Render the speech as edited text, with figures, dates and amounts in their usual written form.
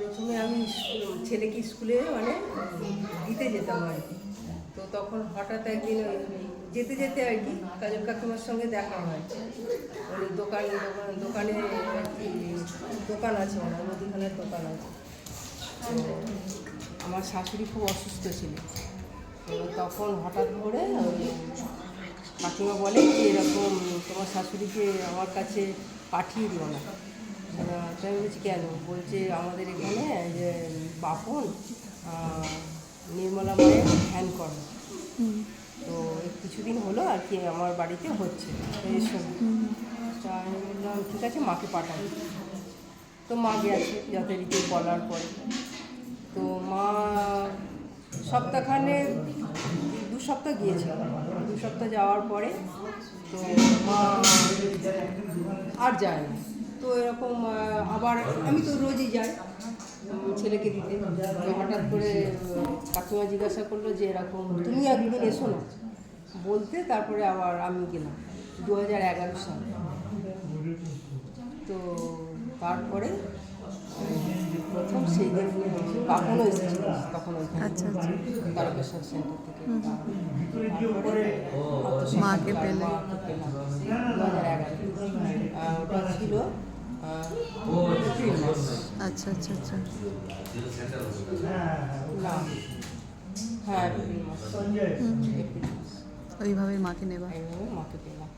প্রথমে আমি ছেলেকে স্কুলে মানে দিতে যেতাম আর কি। তো তখন হঠাৎ একদিন ওই যেতে যেতে আর কি কাজল কাকিমার সঙ্গে দেখা হয়। উনি দোকানে আর কি দোকান আছে, ওনার মুদিখানার দোকান আছে। তো আমার শাশুড়ি খুব অসুস্থ ছিল। তো তখন হঠাৎ করে ওই কাকিমা বলে যে এরকম তোমার শাশুড়িকে আমার কাছে পাঠিয়ে দিও না। তাই আমি বলছি কেন? বলছে আমাদের এখানে যে বাপন নির্মলা মায়ের ধ্যান করে। তো কিছুদিন হলো আর কি আমার বাড়িতে হচ্ছে, এসো। তা আমি বললাম ঠিক আছে, মাকে পাঠাবো। তো মা গেছে যথারীতি বলার পরে। তো মা সপ্তাহখানে 2 সপ্তাহ গিয়েছিল। 2 সপ্তাহ যাওয়ার পরে তো মা আর যায় না। তো এরকম আবার আমি তো রোজই যাই ছেলেকে দিতে। তো হঠাৎ করে কাকিমা জিজ্ঞাসা করলো যে এরকম তুমি একদিন এসো না বলতে, তারপরে আবার আমি গেলাম 2011 সালে। তো তারপরে প্রথম সেই দিন বাপনও এসেছিল তখন ওইখানে তারকেশ্বর সেন্টার থেকে। তারপরে মাকে পেলে 2011 ওটা ছিল এপ্রিল মাস। আচ্ছা আচ্ছা আচ্ছা। না, হ্যাঁ এপ্রিল মাস। ওইভাবে মাকে নেবা। এইভাবে মাকে পেলাম।